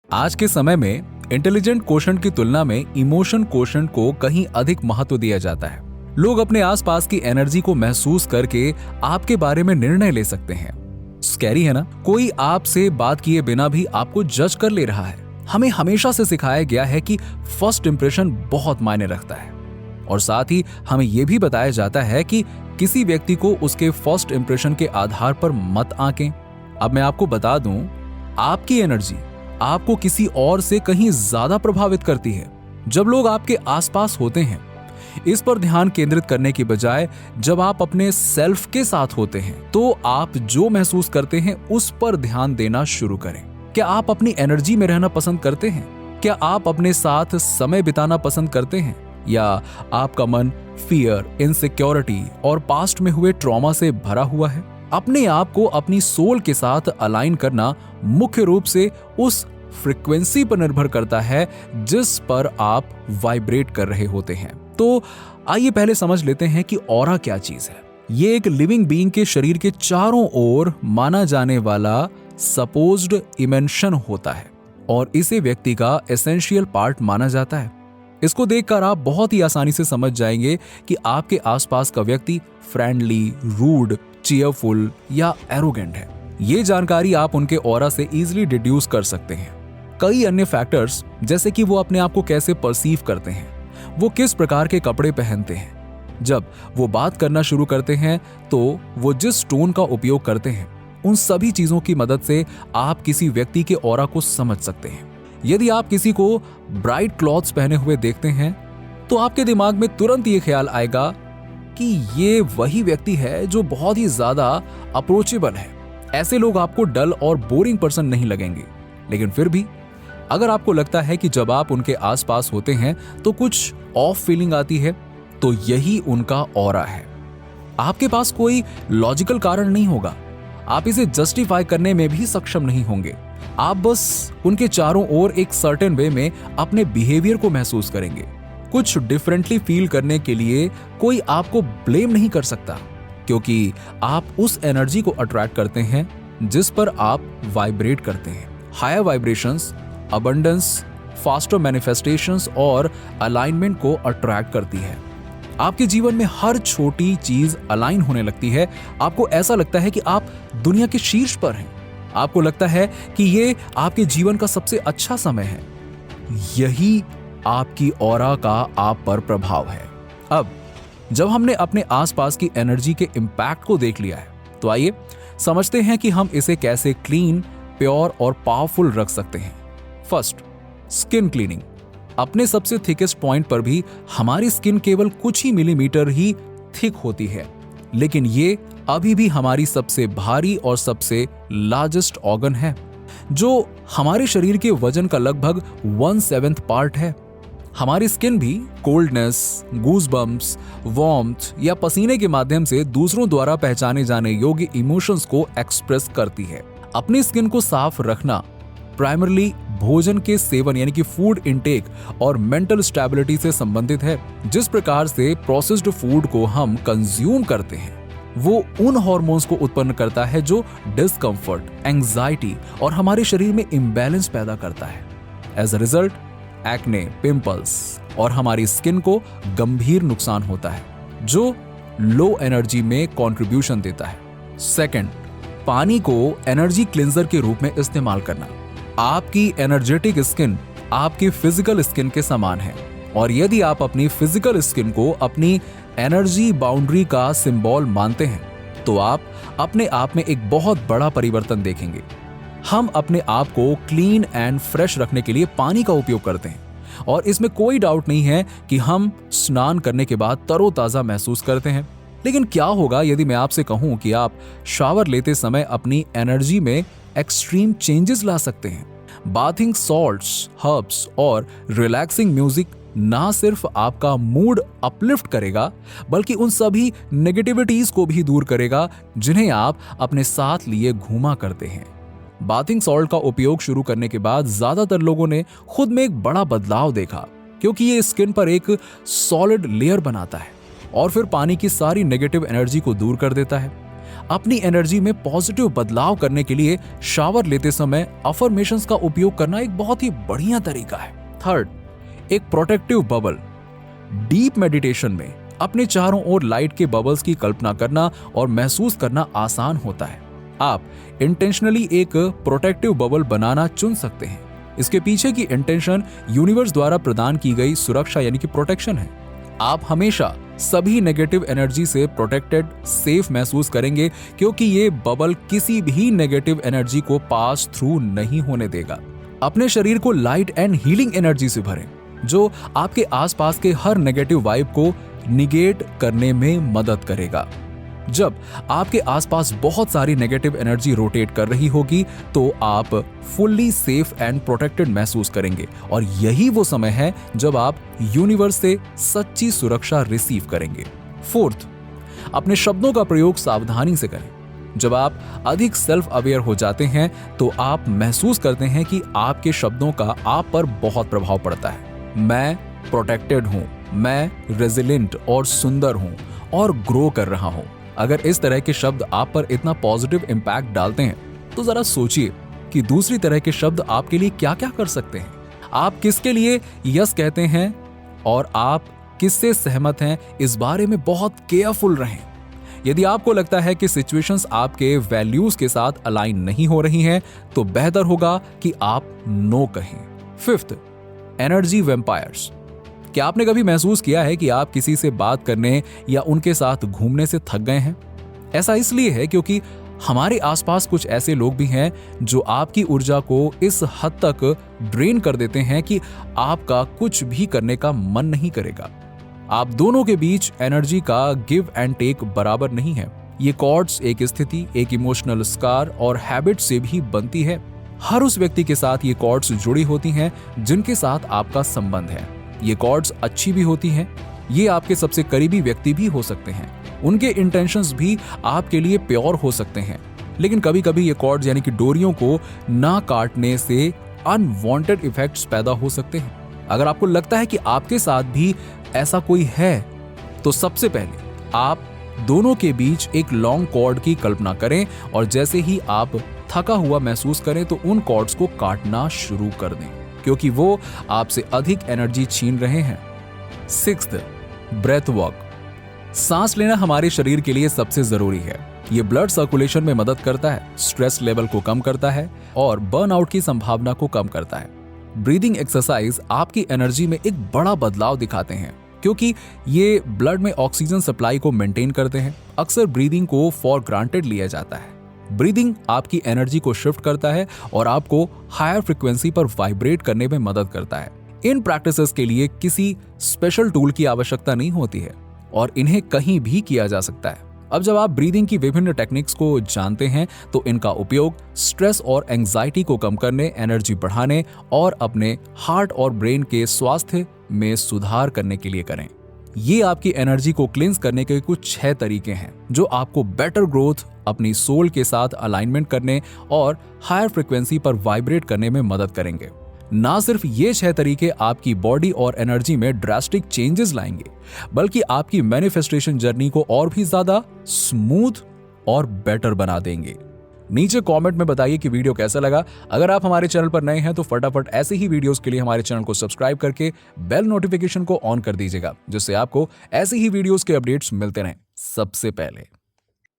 आज के समय में इंटेलिजेंट क्वोशंट की तुलना में इमोशन क्वोशंट को कहीं अधिक महत्व दिया जाता है। लोग अपने आसपास की एनर्जी को महसूस करके आपके बारे में निर्णय ले सकते हैं। स्कैरी है ना? कोई आपसे बात किए बिना भी आपको जज कर ले रहा है। हमें हमेशा से सिखाया गया है कि फर्स्ट इंप्रेशन बहुत मायने रखता है और साथ ही हमें यह भी बताया जाता है कि किसी व्यक्ति को उसके फर्स्ट इंप्रेशन के आधार पर मत आंकें। अब मैं आपको बता दूं, आपकी एनर्जी आपको किसी और से कहीं ज्यादा प्रभावित करती है जब लोग आपके आसपास होते हैं। इस पर ध्यान केंद्रित करने की बजाय जब आप अपने सेल्फ के साथ होते हैं तो आप जो महसूस करते हैं उस पर ध्यान देना शुरू करें। क्या आप अपनी एनर्जी में रहना पसंद करते हैं? क्या आप अपने साथ समय बिताना पसंद करते हैं? या आपका मन फियर, इनसिक्योरिटी और पास्ट में हुए ट्रॉमा से भरा हुआ है? अपने आप को अपनी सोल के साथ अलाइन करना मुख्य रूप से उस फ्रीक्वेंसी पर निर्भर करता है जिस पर आप वाइब्रेट कर रहे होते हैं। तो आइए पहले समझ लेते हैं कि ऑरा क्या चीज है। ये एक लिविंग बीइंग के शरीर के चारों ओर माना जाने वाला सपोज्ड इमेंशन होता है और इसे व्यक्ति का एसेंशियल पार्ट माना जाता है। इसको देखकर आप बहुत ही आसानी से समझ जाएंगे कि आपके आसपास का व्यक्ति फ्रेंडली, रूड, चीयरफुल या एरोगेंट है। ये जानकारी आप उनके ऑरा से इजीली डिड्यूस कर सकते हैं। कई अन्य फैक्टर्स जैसे कि वो अपने आप को कैसे परसीव करते हैं, वो किस प्रकार के कपड़े पहनते हैं, जब वो बात करना शुरू करते हैं तो वो जिस टोन का उपयोग करते हैं, उन सभी चीजों की मदद से आप किसी व्यक्ति के ऑरा को समझ सकते हैं। यदि आप किसी को ब्राइट क्लॉथ्स पहने हुए देखते हैं तो आपके दिमाग में तुरंत ये ख्याल आएगा कि ये वही व्यक्ति है जो बहुत ही ज्यादा अप्रोचेबल है। ऐसे लोग आपको डल और बोरिंग पर्सन नहीं लगेंगे। लेकिन फिर भी अगर आपको लगता है कि जब आप उनके आसपास होते हैं तो कुछ ऑफ फीलिंग आती है, तो यही उनका ऑरा है। आपके पास कोई लॉजिकल कारण नहीं होगा, आप इसे जस्टिफाई करने में भी सक्षम नहीं होंगे। आप बस उनके चारों ओर एक सर्टेन वे में अपने बिहेवियर को महसूस करेंगे। कुछ डिफरेंटली फील करने के लिए कोई आपको ब्लेम नहीं कर सकता, क्योंकि आप उस एनर्जी को अट्रैक्ट करते हैं जिस पर आप वाइब्रेट करते हैं। Higher vibrations abundance, faster manifestations और अलाइनमेंट को अट्रैक्ट करती है। आपके जीवन में हर छोटी चीज अलाइन होने लगती है। आपको ऐसा लगता है कि आप दुनिया के शीर्ष पर हैं। आपको लगता है कि ये आपके जीवन का सबसे अच्छा समय है। यही आपकी ऑरा का आप पर प्रभाव है। अब जब हमने अपने आसपास की एनर्जी के इंपैक्ट को देख लिया है, तो आइए समझते हैं कि हम इसे कैसे क्लीन, प्योर और पावरफुल रख सकते हैं। First, skin cleaning. अपने सबसे थिकेस्ट पॉइंट पर भी हमारी स्किन केवल कुछ ही मिलीमीटर ही थिक होती है, लेकिन ये अभी भी हमारी सबसे भारी और सबसे लार्जेस्ट ऑर्गन है, जो हमारे शरीर के वजन का लगभग 1/7 पार्ट है। हमारी स्किन भी कोल्डनेस, गूज़बम्प्स, वार्मथ या पसीने के माध्यम से दूसरों द्वारा पहचाने जाने योग्य इमोशंस को एक्सप्रेस करती है। अपनी स्किन को साफ रखना प्राइमरली भोजन के सेवन यानी कि फूड इनटेक और मेंटल स्टेबिलिटी से संबंधित है। जिस प्रकार से प्रोसेस्ड फूड को हम कंज्यूम करते हैं, वो उन हार्मोन्स को उत्पन्न करता है जो डिस्कंफर्ट, एंजाइटी और हमारे शरीर में इम्बैलेंस पैदा करता है। As a result acne, pimples और हमारी स्किन को गंभीर नुकसान होता है, जो लो एनर्जी में कंट्रीब्यूशन देता है। सेकंड, पानी को एनर्जी क्लिंजर के रूप में इस्तेमाल करना। आपकी एनर्जेटिक स्किन आपकी फिजिकल स्किन के समान है, और यदि आप अपनी फिजिकल स्किन को अपनी एनर्जी बाउंड्री का सिंबल मानते हैं, तो आप अपने आप में एक बहुत बड़ा परिवर्तन देखेंगे। हम अपने आप को क्लीन एंड फ्रेश रखने के लिए पानी का उपयोग करते हैं, और इसमें कोई डाउट नहीं है कि हम स्नान करने के बाद तरोताजा महसूस करते हैं। लेकिन क्या होगा यदि मैं आपसे कहूं कि आप शावर लेते समय अपनी एनर्जी में एक्सट्रीम चेंजेस ला सकते हैं? बाथिंग सॉल्ट्स, हर्ब्स और रिलैक्सिंग म्यूजिक ना सिर्फ आपका मूड अपलिफ्ट करेगा, बल्कि उन सभी नेगेटिविटीज को भी दूर करेगा जिन्हें आप अपने साथ लिए घूमा करते हैं। बाथिंग सॉल्ट का उपयोग शुरू करने के बाद ज्यादातर लोगों ने खुद में एक बड़ा बदलाव देखा, क्योंकि ये स्किन पर एक सॉलिड लेयर बनाता है और फिर पानी की सारी नेगेटिव एनर्जी को दूर कर देता है। अपनी एनर्जी में पॉजिटिव बदलाव करने के लिए शावर लेते समय अफर्मेशंस का उपयोग करना एक बहुत ही बढ़िया तरीका है। थर्ड, एक प्रोटेक्टिव बबल। डीप मेडिटेशन में अपने चारों ओर लाइट के बबल्स की कल्पना करना और महसूस करना आसान होता है। आप इंटेंशनली एक प्रोटेक्टिव बबल बनाना चुन सकते हैं। इसके पीछे की इंटेंशन यूनिवर्स द्वारा प्रदान की गई सुरक्षा यानी कि प्रोटेक्शन है। आप हमेशा सभी नेगेटिव एनर्जी से प्रोटेक्टेड, सेफ महसूस करेंगे क्योंकि ये बबल किसी भी नेगेटिव एनर्जी को पास थ्रू नहीं होने देगा। अपने शरीर को लाइट एंड हीलिंग एनर्जी से भरें, जो आपके आसपास के हर नेगेटिव वाइब को निगेट करने में मदद करेगा। जब आपके आसपास बहुत सारी नेगेटिव एनर्जी रोटेट कर रही होगी तो आप फुल्ली सेफ एंड प्रोटेक्टेड महसूस करेंगे और यही वो समय है जब आप यूनिवर्स से सच्ची सुरक्षा रिसीव करेंगे। फोर्थ, अपने शब्दों का प्रयोग सावधानी से करें। जब आप अधिक सेल्फ अवेयर हो जाते हैं तो आप महसूस करते हैं कि आपके शब्दों का आप पर बहुत प्रभाव पड़ता है। मैं प्रोटेक्टेड हूं, मैं रेजिलेंट और सुंदर हूं और ग्रो कर रहा हूं। अगर इस तरह के शब्द आप पर इतना पॉजिटिव इंपैक्ट डालते हैं तो जरा सोचिए कि दूसरी तरह के शब्द आपके लिए क्या क्या कर सकते हैं। आप किसके लिए यस कहते हैं और आप किससे सहमत हैं, इस बारे में बहुत केयरफुल रहें। यदि आपको लगता है कि सिचुएशंस आपके वैल्यूज के साथ अलाइन नहीं हो रही हैं तो बेहतर होगा कि आप नो कहें। Fifth, energy vampires. क्या आपने कभी महसूस किया है कि आप किसी से बात करने या उनके साथ घूमने से थक गए हैं? ऐसा इसलिए है क्योंकि हमारे आसपास कुछ ऐसे लोग भी हैं जो आपकी ऊर्जा को इस हद तक ड्रेन कर देते हैं कि आपका कुछ भी करने का मन नहीं करेगा। आप दोनों के बीच एनर्जी का गिव एंड टेक बराबर नहीं है। ये कॉर्ड्स एक स्थिति, एक इमोशनल स्कार और हैबिट से भी बनती है। हर उस व्यक्ति के साथ ये कॉर्ड्स जुड़ी होती हैं जिनके साथ आपका संबंध है। ये कॉर्ड्स अच्छी भी होती हैं, ये आपके सबसे करीबी व्यक्ति भी हो सकते हैं, उनके इंटेंशंस भी आपके लिए प्योर हो सकते हैं, लेकिन कभी कभी ये कॉर्ड्स यानी कि डोरियों को ना काटने से अनवांटेड इफेक्ट्स पैदा हो सकते हैं। अगर आपको लगता है कि आपके साथ भी ऐसा कोई है तो सबसे पहले आप दोनों के बीच एक लॉन्ग कॉर्ड की कल्पना करें और जैसे ही आप थका हुआ महसूस करें तो उन कॉर्ड्स को काटना शुरू कर दें क्योंकि वो आपसे अधिक एनर्जी छीन रहे हैं। Sixth, breath walk. सांस लेना हमारे शरीर के लिए सबसे जरूरी है। ये ब्लड सर्कुलेशन में मदद करता है, स्ट्रेस लेवल को कम करता है और बर्नआउट की संभावना को कम करता है। ब्रीदिंग एक्सरसाइज आपकी एनर्जी में एक बड़ा बदलाव दिखाते हैं क्योंकि ये ब्लड में ऑक्सीजन सप्लाई को मेंटेन करते हैं। अक्सर ब्रीदिंग को फॉर ग्रांटेड लिया जाता है। ब्रीदिंग आपकी एनर्जी को शिफ्ट करता है और आपको हायर फ्रीक्वेंसी पर वाइब्रेट करने में मदद करता है। इन प्रैक्टिसेस के लिए किसी स्पेशल टूल की आवश्यकता नहीं होती है और इन्हें कहीं भी किया जा सकता है। अब जब आप ब्रीदिंग की विभिन्न टेक्निक्स को जानते हैं तो इनका उपयोग स्ट्रेस और एंजाइटी को कम करने, एनर्जी बढ़ाने और अपने हार्ट और ब्रेन के स्वास्थ्य में सुधार करने के लिए करें। ये आपकी एनर्जी को क्लींस करने के कुछ 6 तरीके हैं जो आपको बेटर ग्रोथ, अपनी सोल के साथ अलाइनमेंट करने और हायर फ्रीक्वेंसी पर वाइब्रेट करने में मदद करेंगे। ना सिर्फ ये 6 तरीके आपकी बॉडी और एनर्जी में ड्रास्टिक चेंजेस लाएंगे, बल्कि आपकी मैनिफेस्टेशन जर्नी को और भी ज्यादा स्मूथ और बेटर बना देंगे। नीचे कमेंट में बताइए कि वीडियो कैसा लगा। अगर आप हमारे चैनल पर नए हैं तो फटाफट ऐसे ही वीडियोस के लिए हमारे चैनल को सब्सक्राइब करके बेल नोटिफिकेशन को ऑन कर दीजिएगा, जिससे आपको ऐसे ही वीडियोस के अपडेट्स मिलते रहें सबसे पहले।